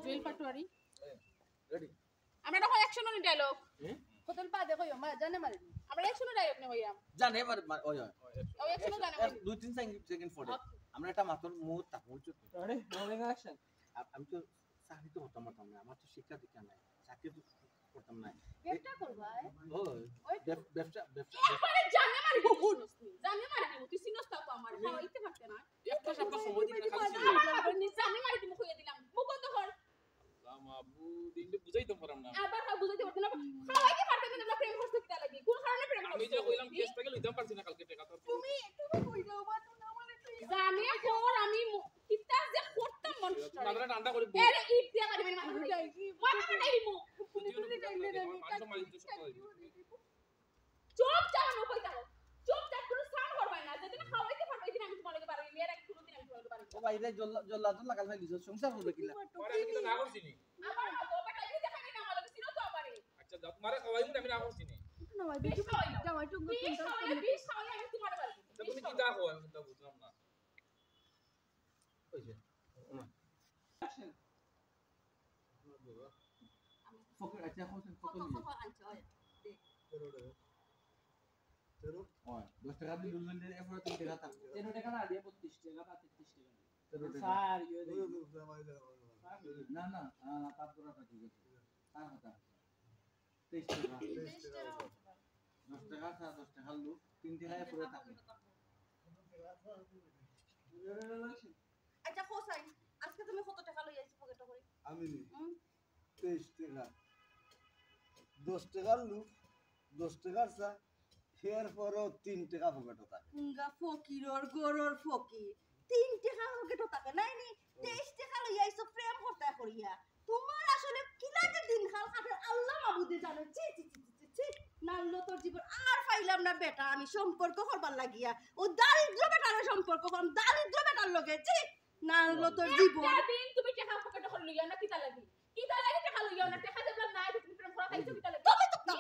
Jewel Patwari ready আমরা তো action on dialogue কতল পা দেখো মা জানে মারি আমরা অ্যাকশন ডায়লগ নে ভাইয়া জানে ওই ওই অ্যাকশন জানে দুই তিন সেকেন্ড পরে আমরা একটা মাত্র মুহূর্ত থাকবো রেডি রোলিং অ্যাকশন আমি তো চাকরি তো হতাম না আমার তো শিক্ষা দীক্ষা নাই চাকরি তো করতাম না ব্যবসা করবা ওই ব্যবসা একবারে জানে মারি বুবুন জানে মারি তুই সিনস তো আমার হইতে পারতে না একটা শব্দ সময় দিলে খালি জানে মারি তুমি কইয়া দিলাম মুখ বন্ধ কর মাহবুব বুঝাইতে পারলাম না আবার বুঝাইতে পারতে না খাওয়াইতে পারতে না আমরা প্রেম করতে কি লাগি কোন কারণে প্রেম করতে আমি যে কইলাম কেস টাকে লইতাম পারছি না কালকে টাকা তুমি কইলাও বা তুমি আমারে জানে কর আমি কিতা যে করতাম মনস্টার মাথা ঠান্ডা করে আরে ইট দিয়া মারি মাথা মাথা ডাইমু চুপ যাও না কই যাও চুপ যা কোনো সাউন্ড করবাই না যেদিন খাওয়াইতে পারবে দিন আমি তোমাকে পারি মেয়ের এক কোনো দিন আমি তোমাকে পারি ও ভাই রে জল্লা তো লাগাল ভাই লিজো সংসার হবে কিলা পরে আমি তো না করছি নি আমার বাবা টাইম দেখাই না আমার লাগে সিনো তো আমারে আচ্ছা দাও তোমারে খাওয়াই আমি না করছি নি না ভাই বেশি খাওয়াই যাও একটু বেশি খাওয়াই আমি তোমারে পারি তুমি কি তা খাওয়াই আমি তো বুঝলাম না ওই যে ফোকাস আচ্ছা ফোকাস ফোকাস আনছে হয় তেরো 10 টাকা দিল দিলে এরপরে 3 টাকা থাকবে 13 টাকা না দিয়ে 32 টাকা বা 33 টাকা 13 টাকা স্যার না না তারপর আপনি ঠিক আছে তার কথা 23 টাকা 10 টাকা 10 টাকা লোক 3 টাকা এরপরে থাকবে আচ্ছা কোসাই আজকে তুমি কত টাকা লই আইছো পকেটে করে আমি 23 টাকা 10 টাকার লোক 10 টাকার চা এরপরও 3 টাকা পকেটে থাকে উঙ্গা ফকিরর গরর ফকির 3 টাকা পকেটে থাকে নাই নি 23 টাকা লই আইছো প্রেম করতে করিয়া তোমার আসলে কি লাগে দিন খাল কাটে আল্লাহ মাবুদে জানে চি চি চি চি নাল্লো তোর জীবন আর পাইলাম না বেটা আমি সম্পর্ক করবার লাগিয়া ও দারিদ্র বেটার সম্পর্ক করম দারিদ্র বেটার লগে চি নাল্লো তোর জীবন দিন তুমি টাকা পকেটে করে লইয়া না কিতা লাগি টাকা লইয়া না টাকা দেবলা নাই তুমি প্রেম করা খাইছো কিতা লাগি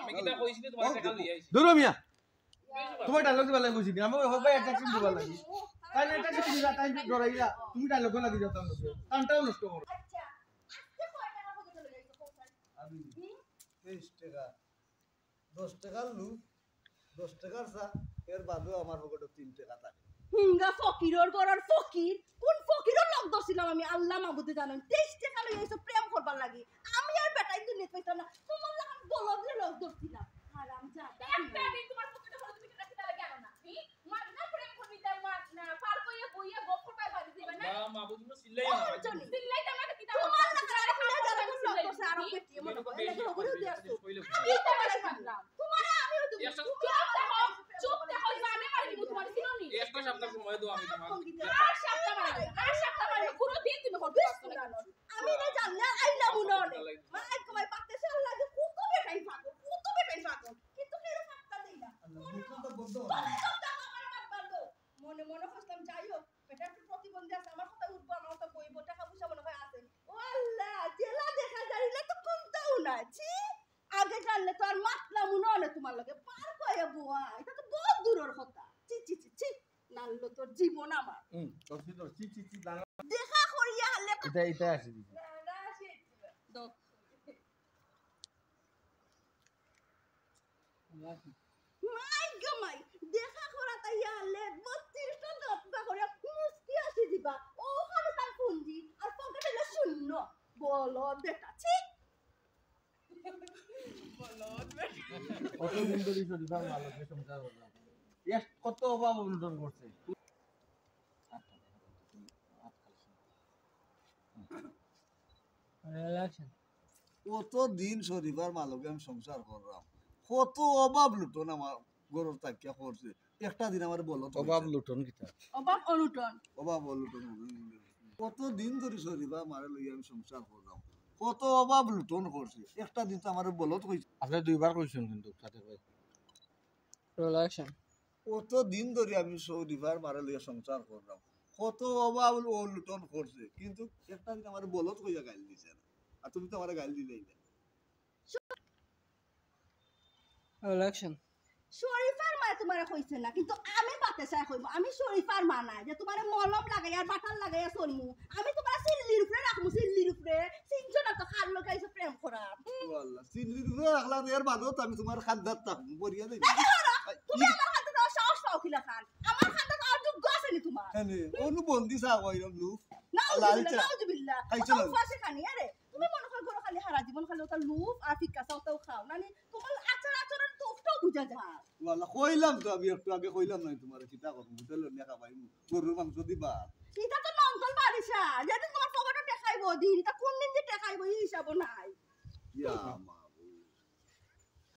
আমি কি তা কইছি নি তোমারে টাকা লই আইছি দূর মিয়া তোমার ডায়লগ দিবা লাগি কইছি আমি ভাই অ্যাট্রাকশন দিবা লাগি তাই অ্যাট্রাকশন দিবা তাই ডরাইলা তুমি ডায়লগ লাগি যাও তার লগে টানটাও নষ্ট করো আচ্ছা আজকে কয় টাকা পকেটে লই আইছো কোসাই আমি 23 টাকা 10 টাকার লোক 10 টাকার চা এর বাদেও আমার পকেটে 3 টাকা থাকে হুঙ্গা ফকিরর গরর ফকির কোন ফকিরর লোক দছিলাম আমি আল্লাহ মাবুদে জানেন 23 টাকা লই আইছো প্রেম করবার লাগি আমি আর বেটাই দুনিয়া পাইতাম না তোমার লাগান গলদরে লোক দছিলাম হারাম জাদা একটা দিন তোমার পকেটে করে তুমি কিতা লাগি আনো না মার না প্রেম করবি তার মার না পার কইয়া বইয়া গফর পাই বাড়ি দিবা না না মাহবুব না সিল্লাই না সিল্লাই তো আমাকে কিতা তোমার লাগান আর খুলে যাবে কোন লোক দছে আর পেটি মনে করে লাগে ওগুলো দিয়াছো আমি তো বাড়ি পারলাম তোমার আমিও তুমি চুপ দেখো জানে মারি দিব তোমার সিনোনি একটা সপ্তাহ সময় দাও আমি তোমাকে আর সপ্তাহ মারি পুরো দিন তুমি করতে পারছো না আমি না জানলে আইলা মুননে মা আই কই পাতেছে আল্লাহ যে কত বেটাই ফাগো কিন্তু কেন ফাক্তা দেই না মুখটা তো বন্ধ মনে মনে কইলাম যাই হোক বেটা একটু প্রতিবন্ধী আছে আমার কথা উঠবো আমার কথা কইব টাকা পয়সা মনে হয় আছে ও আল্লাহ জেলা দেখা যাইলে তো কোনটাও না ছি আগে জানলে তো আর মাতলাম না তোমার লগে পার কইয়া বুয়া এটা তো বহুত দূরের কথা চি চি চি চি নাললো তোর জীবন আমার তোর চি চি চি দাঁড়া দেখা করিয়া হলে এটা আসি দিছি দো মাই গমাই দেখা করা তাইয়া হলে 32 টা দত্তা করে মুস্কি আসি দিবা ওখানে তার পুঞ্জি আর পকেটে হলো শূন্য বলো বেটা ছি কত দিন ধরে শরীফার মালকে সংসার করলাম কত অভাব অনটন করছে রিল্যাক্সন কত দিন শরীফার মালকে আমি সংসার করলাম কত অভাব লুটন আমার গরুর তাকিয়া করছে একটা দিন আমার বলো অভাব লুটন কিতা অভাব অনুটন অভাব লুটন কত দিন ধরে শরীফা মারে লইয়া আমি সংসার করলাম কত অভাব লুটন করছে একটা দিন তো আমার বলত কইছে আপনি দুইবার কইছেন কিন্তু সাথে ভাই রিল্যাক্সন কত দিন ধরে আমি শরীফার মারে লইয়া সংসার করলাম কত অভাব ও লুটন করছে কিন্তু একটা দিন আমার বলত কইয়া গাইল দিছে না আর তুমি তো আমার গাইল দিলেই না রিল্যাক্সন শরীফার মা তোমারে কইছে না কিন্তু আমি বাতে চাই কইব আমি শরীফার মা নাই যে তোমারে মলম লাগাইয়া বাটাল লাগাইয়া চলমু আমি তোমার সিল্লির উপরে রাখমু সিল্লির উপরে সিনছো না তো খাল লগাইছো প্রেম করা আল্লাহ সিন্দির উপরে রাখলা এর বাদত আমি তোমার খাদ্যাত থাকবো বরিয়া দেই তুমি আমার হাতে দাও সাহস পাও কিলা খান আমার হাতে দাও যোগ্য আছে নি তোমার এনে অনুবন্ধি চা কইরাম লুফ নাউজুবিল্লাহ নাউজুবিল্লাহ খাইছো না? ফাসে খানি আরে তুমি মনে কর গরো খালি হারা জীবন খালি ওটা লুফ আর ফিক্কা চাওতাও খাও নানি তোমার আচরণ তো ওটাও বুঝা যায় ওয়াল্লাহ কইলাম তো আমি একটু আগে কইলাম না তোমার চিন্তা করো হোটেল নিয়া খাবাই গরুর মাংস দিবা এটা তো নঙ্কল বারিশা যেদিন তোমার পকেটে টেকাইবো দিন তা কোন দিন যে টেকাইবো এই হিসাব নাই ইয়া মা